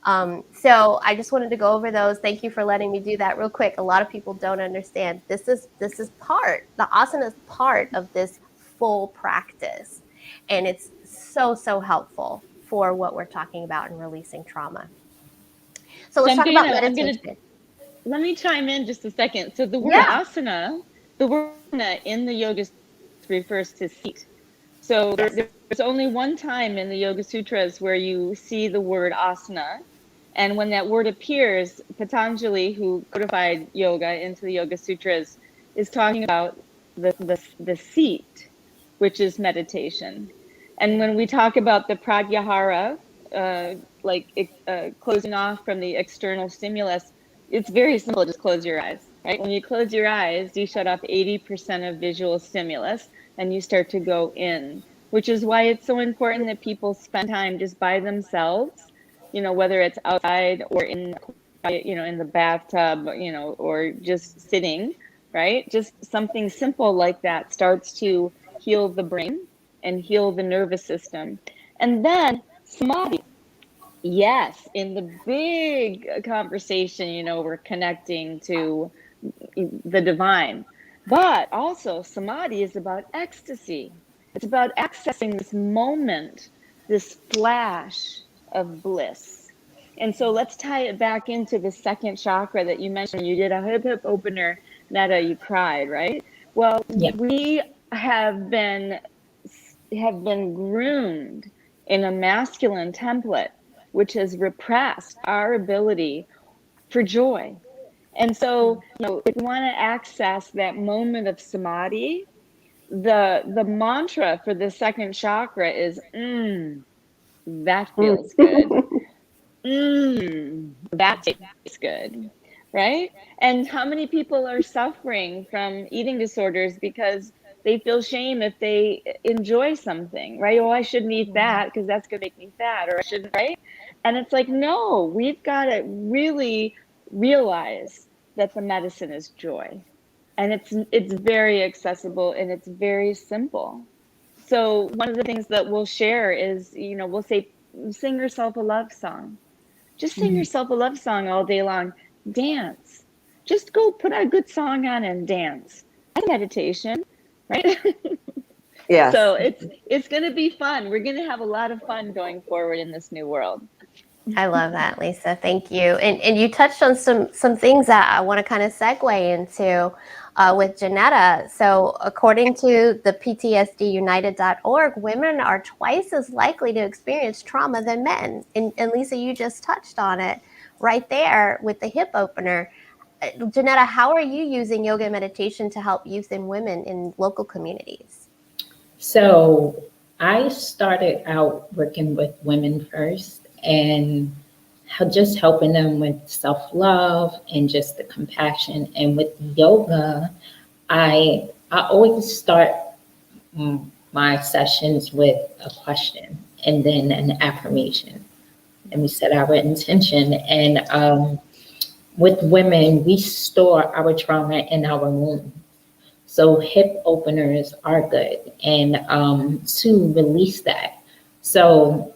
So I just wanted to go over those. Thank you for letting me do that real quick. A lot of people don't understand. This is part, the asana is part of this full practice. And it's so helpful for what we're talking about in releasing trauma. So let's talk about meditation.
Let me chime in just a second. So the word asana, the word asana in the Yoga refers to seat. So there's only one time in the Yoga Sutras where you see the word asana. And when that word appears, Patanjali, who codified yoga into the Yoga Sutras, is talking about the seat, which is meditation. And when we talk about the pratyahara, closing off from the external stimulus, it's very simple. Just close your eyes, right? When you close your eyes, you shut off 80% of visual stimulus and you start to go in, which is why it's so important that people spend time just by themselves, whether it's outside or in the bathtub, or just sitting, right? Just something simple like that starts to heal the brain and heal the nervous system. And then samadhi. Yes, in the big conversation, we're connecting to the divine. But also, samadhi is about ecstasy. It's about accessing this moment, this flash of bliss. And so let's tie it back into the second chakra that you mentioned. You did a hip hip opener, Netta, you cried, right? Well,
Yeah.
we have been groomed in a masculine template, which has repressed our ability for joy. And so, if you want to access that moment of samadhi, the mantra for the second chakra is that feels good. That tastes good, right? And how many people are suffering from eating disorders because they feel shame if they enjoy something, right? Oh, I shouldn't eat that because that's going to make me fat, or I shouldn't, right? And it's like, no, we've got to really realize that the medicine is joy. And it's very accessible and it's very simple. So one of the things that we'll share is, we'll say, sing yourself a love song. Just sing yourself a love song all day long. Dance. Just go put a good song on and dance. That's meditation, right?
Yes.
So it's going to be fun. We're going to have a lot of fun going forward in this new world.
I love that, Lisa. Thank you. And you touched on some things that I want to kind of segue into with Johnetta. So according to the PTSDunited.org, women are twice as likely to experience trauma than men. And Lisa, you just touched on it right there with the hip opener. Johnetta, how are you using yoga and meditation to help youth and women in local communities?
So I started out working with women first and just helping them with self-love and just the compassion. And with yoga, I always start my sessions with a question and then an affirmation. And we set our intention. And with women, we store our trauma in our womb. So hip openers are good and to release that. So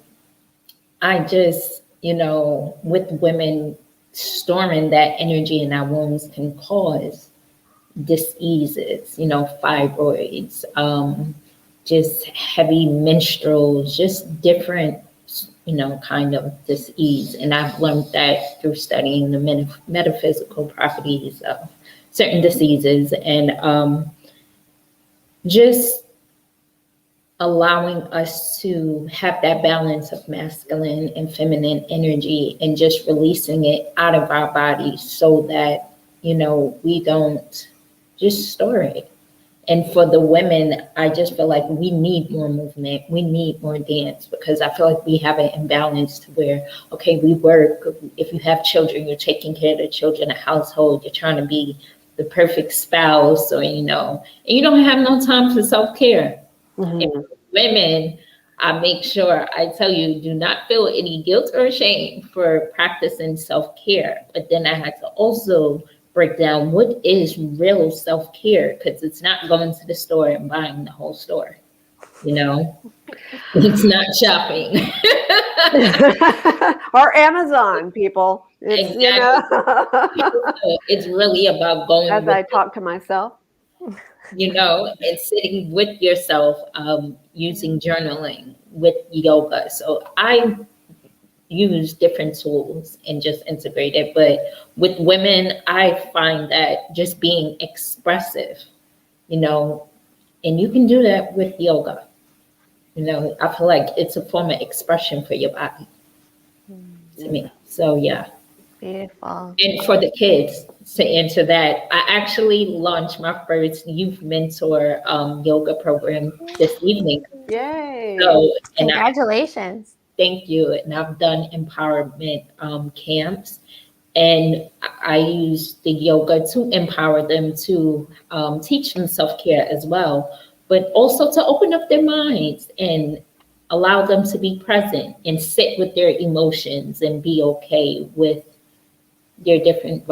I just, with women, storing that energy in our wombs can cause diseases, fibroids, just heavy menstruals, just different, kind of disease. And I've learned that through studying the metaphysical properties of certain diseases and just allowing us to have that balance of masculine and feminine energy and just releasing it out of our bodies so that, we don't just store it. And for the women, I just feel like we need more movement. We need more dance because I feel like we have an imbalance to where, okay, we work. If you have children, you're taking care of the children, a household, you're trying to be the perfect spouse or, and you don't have no time for self-care. And women, I make sure I tell you, do not feel any guilt or shame for practicing self-care. But then I had to also break down what is real self-care, because it's not going to the store and buying the whole store. It's not shopping.
Or Amazon, people. It's,
Exactly. So it's really about going
as I talk to myself.
And sitting with yourself, using journaling with yoga. So I use different tools and just integrate it. But with women, I find that just being expressive, and you can do that with yoga. I feel like it's a form of expression for your body to me. So, yeah.
Beautiful.
And for the kids, to answer that, I actually launched my first youth mentor yoga program this evening.
Yay.
So,
Congratulations.
Thank you. And I've done empowerment camps, and I use the yoga to empower them to teach them self-care as well, but also to open up their minds and allow them to be present and sit with their emotions and be okay with their different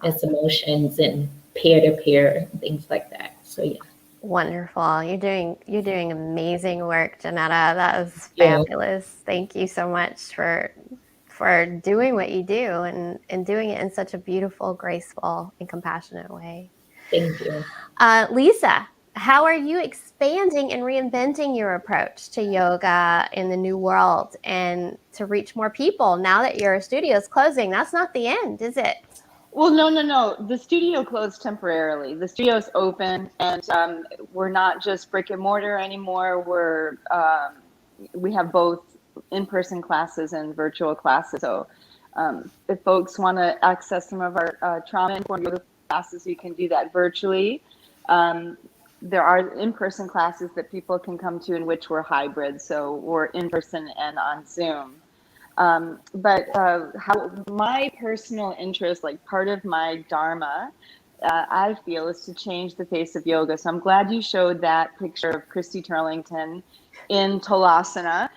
it's emotions and peer-to-peer and things like that. So yeah.
Wonderful. You're doing amazing work, Johnetta. That was fabulous. Thank you so much for doing what you do and doing it in such a beautiful, graceful, and compassionate way.
Thank you.
Lisa, how are you expanding and reinventing your approach to yoga in the new world and to reach more people now that your studio is closing? That's not the end, is it?
Well, no. The studio closed temporarily. The studio's open, and we're not just brick and mortar anymore. We have both in-person classes and virtual classes. So, if folks want to access some of our trauma-informed yoga classes, you can do that virtually. There are in-person classes that people can come to in which we're hybrid, so we're in person and on Zoom. But how my personal interest, like part of my dharma, I feel, is to change the face of yoga. So I'm glad you showed that picture of Christy Turlington in Tolasana,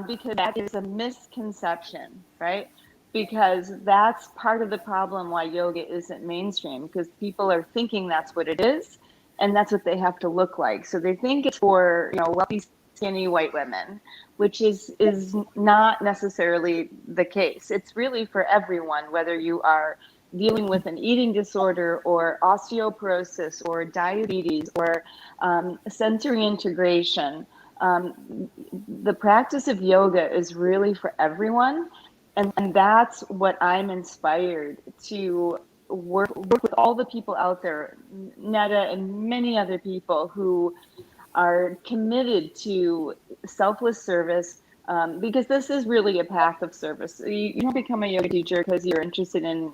because that is a misconception, right? Because that's part of the problem why yoga isn't mainstream, because people are thinking that's what it is, and that's what they have to look like. So they think it's for, wealthy, skinny white women, which is not necessarily the case. It's really for everyone, whether you are dealing with an eating disorder or osteoporosis or diabetes or sensory integration. The practice of yoga is really for everyone. And that's what I'm inspired to work with all the people out there, Netta and many other people who are committed to selfless service, because this is really a path of service. You don't become a yoga teacher because you're interested in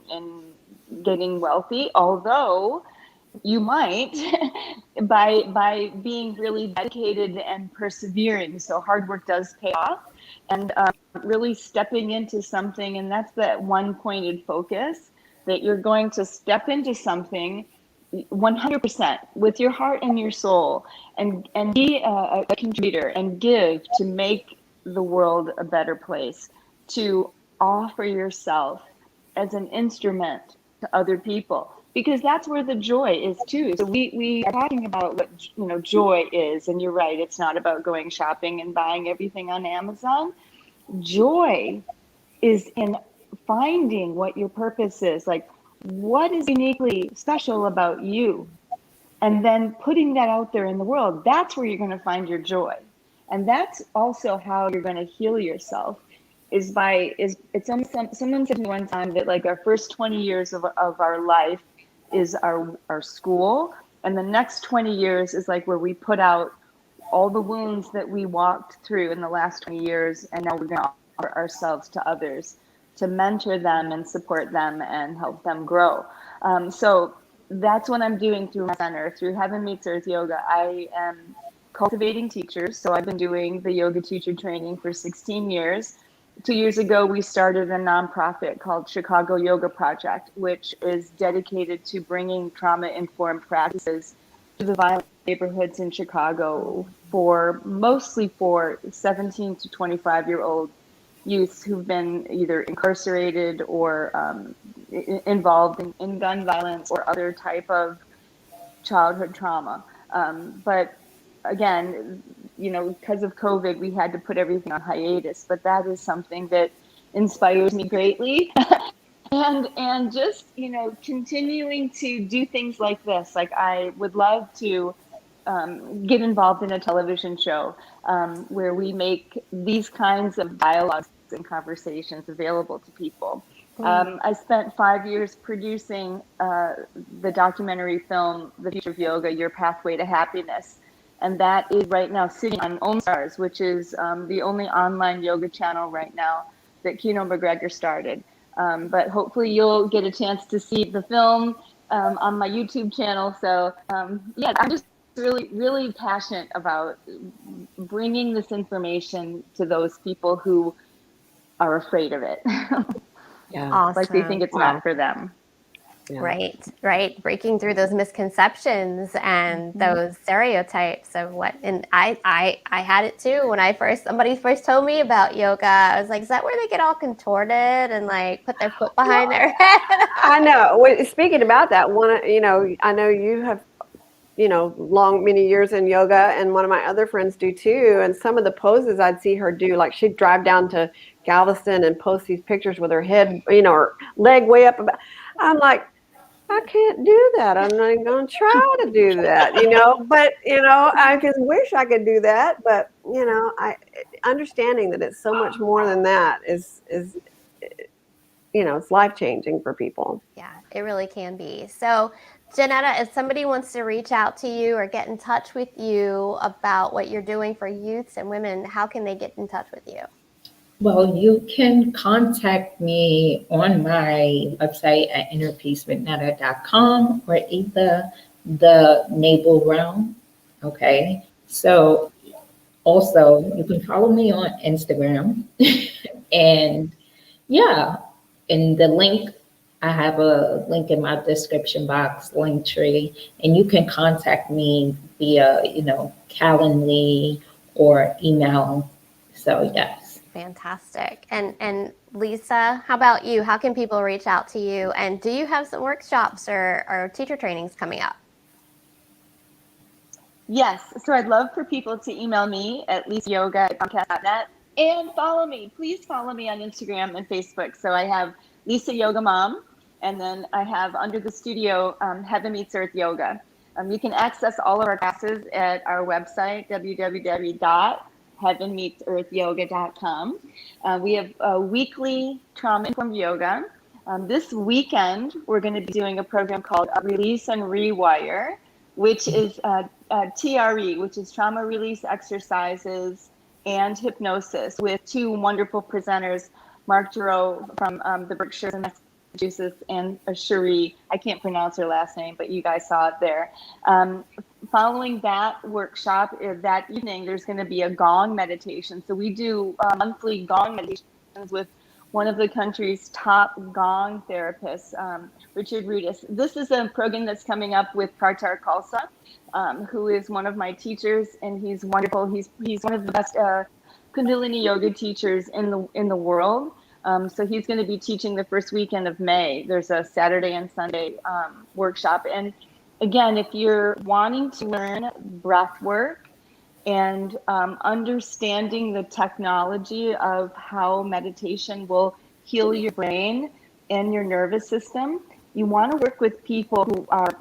getting wealthy, although you might by being really dedicated and persevering. So hard work does pay off, and really stepping into something, and that's that one pointed focus, that you're going to step into something 100% with your heart and your soul, and be a contributor and give to make the world a better place, to offer yourself as an instrument to other people, because that's where the joy is too. So we are talking about what joy is, and you're right, it's not about going shopping and buying everything on Amazon. Joy is in finding what your purpose is, like what is uniquely special about you, and then putting that out there in the world. That's where you're going to find your joy, and that's also how you're going to heal yourself. Someone said to me one time that like our first 20 years of our life is our school, and the next 20 years is like where we put out all the wounds that we walked through in the last 20 years, and now we're going to offer ourselves to others to mentor them and support them and help them grow. So that's what I'm doing through my center, through Heaven Meets Earth Yoga. I am cultivating teachers. So I've been doing the yoga teacher training for 16 years. 2 years ago, we started a nonprofit called Chicago Yoga Project, which is dedicated to bringing trauma-informed practices to the violent neighborhoods in Chicago, mostly for 17 to 25-year-old youths who've been either incarcerated or involved in gun violence or other type of childhood trauma. But again, because of COVID, we had to put everything on hiatus, but that is something that inspires me greatly. and just, continuing to do things like this. Like I would love to get involved in a television show where we make these kinds of dialogues and conversations available to people. I spent 5 years producing the documentary film, The Future of Yoga, Your Pathway to Happiness. And that is right now sitting on OwnStars, which is the only online yoga channel right now that Kino McGregor started. But hopefully you'll get a chance to see the film on my YouTube channel. So I'm just really, really passionate about bringing this information to those people who are afraid of it.
Yeah.
Awesome.
Like they think it's not for them.
Yeah. Right. Breaking through those misconceptions and those stereotypes of what, and I had it too when somebody first told me about yoga. I was like, is that where they get all contorted and like put their foot behind their head?
I know. Speaking about that, I know you have, many years in yoga, and one of my other friends do too. And some of the poses I'd see her do, like she'd drive down to Galveston and post these pictures with her head, her leg way up. I'm like, I can't do that. I'm not even going to try to do that, but, I just wish I could do that. But, I understanding that it's so much more than that is, it's life-changing for people.
Yeah, it really can be. So, Johnetta, if somebody wants to reach out to you or get in touch with you about what you're doing for youths and women, how can they get in touch with you?
Well, you can contact me on my website at innerpeacewithnetta.com or either the Naval Realm. Okay. So also you can follow me on Instagram. And yeah, in the link, I have a link in my description box, Linktree, and you can contact me via, Calendly or email. So yes.
Fantastic. And Lisa, how about you? How can people reach out to you? And do you have some workshops or teacher trainings coming up?
Yes. So I'd love for people to email me at lisayoga@comcast.net and follow me. Please follow me on Instagram and Facebook. So I have Lisa Yoga Mom, and then I have under the studio Heaven Meets Earth Yoga. You can access all of our classes at our website, www.heavenmeetsearthyoga.com. We have weekly trauma-informed yoga. This weekend, we're going to be doing a program called Release and Rewire, which is TRE, which is trauma release exercises and hypnosis, with two wonderful presenters, Mark Giroux from the Berkshires in Massachusetts, and Cherie. I can't pronounce her last name, but you guys saw it there. Following that workshop, that evening, there's going to be a gong meditation. So we do monthly gong meditations with one of the country's top gong therapists, Richard Rudis. This is a program that's coming up with Kartar Khalsa, who is one of my teachers, and he's wonderful. He's one of the best Kundalini yoga teachers in the world. So he's going to be teaching the first weekend of May. There's a Saturday and Sunday workshop. And again, if you're wanting to learn breath work and understanding the technology of how meditation will heal your brain and your nervous system, you want to work with people who are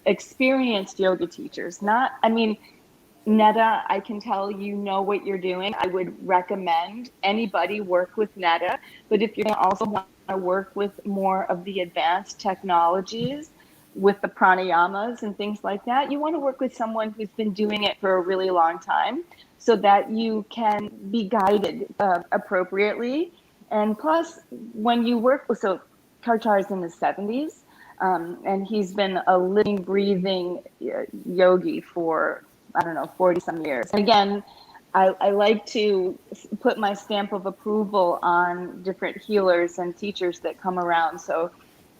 experienced yoga teachers. Netta, I can tell you know what you're doing. I would recommend anybody work with Netta. But if you're going to also want to work with more of the advanced technologies, with the pranayamas and things like that, you want to work with someone who's been doing it for a really long time so that you can be guided appropriately. And plus, when you work with, so Kartar's in his 70s, and he's been a living, breathing yogi for, 40 some years. And again, I like to put my stamp of approval on different healers and teachers that come around. So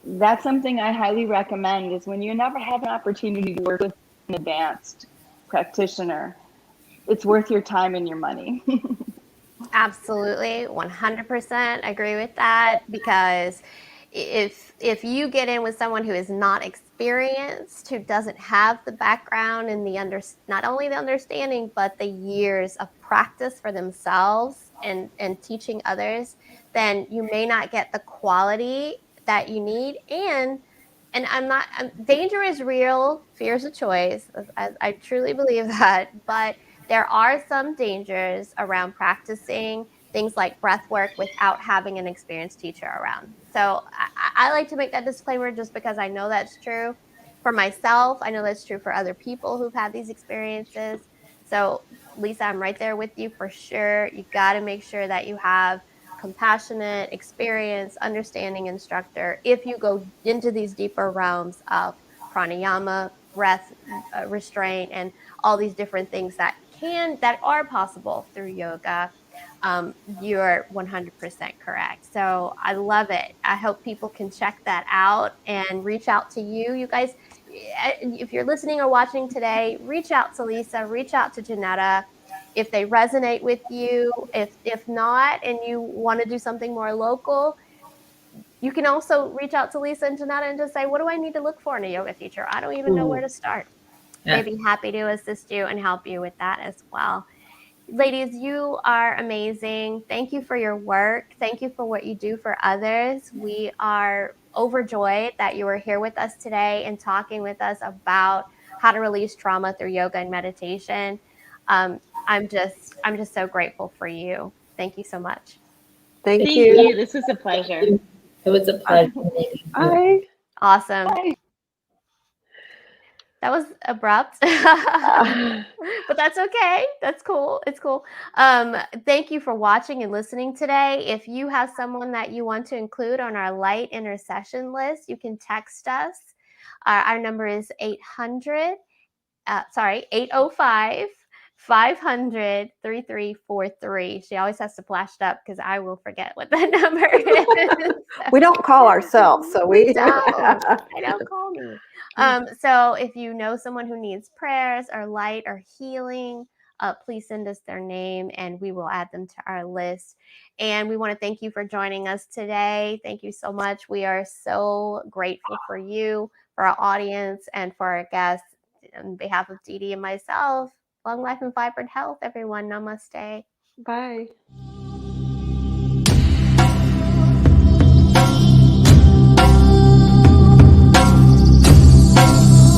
that's something I highly recommend, is when you never have an opportunity to work with an advanced practitioner, it's worth your time and your money.
Absolutely, 100% agree with that, because if you get in with someone who is not experienced, who doesn't have the background and not only the understanding, but the years of practice for themselves and teaching others, then you may not get the quality that you need. And danger is real, fear is a choice. I truly believe that, but there are some dangers around practicing things like breath work without having an experienced teacher around. So I like to make that disclaimer just because I know that's true for myself. I know that's true for other people who've had these experiences. So Lisa, I'm right there with you for sure. You got to make sure that you have compassionate, experienced, understanding instructor if you go into these deeper realms of pranayama, breath restraint, and all these different things that are possible through yoga. You're 100% correct. So I love it. I hope people can check that out and reach out to you. You guys, if you're listening or watching today, reach out to Lisa, reach out to Johnetta if they resonate with you. If not, and you want to do something more local, you can also reach out to Lisa and Johnetta and just say, what do I need to look for in a yoga teacher? I don't even know where to start.
Yeah.
They'd be happy to assist you and help you with that as well. Ladies, you are amazing. Thank you for your work. Thank you for what you do for others. We are overjoyed that you are here with us today and talking with us about how to release trauma through yoga and meditation. I'm just so grateful for you. Thank you so much.
Thank
Thank
you.
you. This was a pleasure.
It was a pleasure meeting you.
Bye.
Awesome.
Bye.
That was abrupt, but that's okay. That's cool. It's cool. Thank you for watching and listening today. If you have someone that you want to include on our light intercession list, you can text us. Our number is 805 500 3343. She always has to flash it up because I will forget what that number is.
We don't call ourselves, so
We don't. I don't call me. So if you know someone who needs prayers or light or healing, please send us their name and we will add them to our list. And we want to thank you for joining us today. Thank you so much. We are so grateful for you, for our audience, and for our guests. On behalf of Dee Dee and myself, long life and vibrant health, everyone. Namaste.
Bye.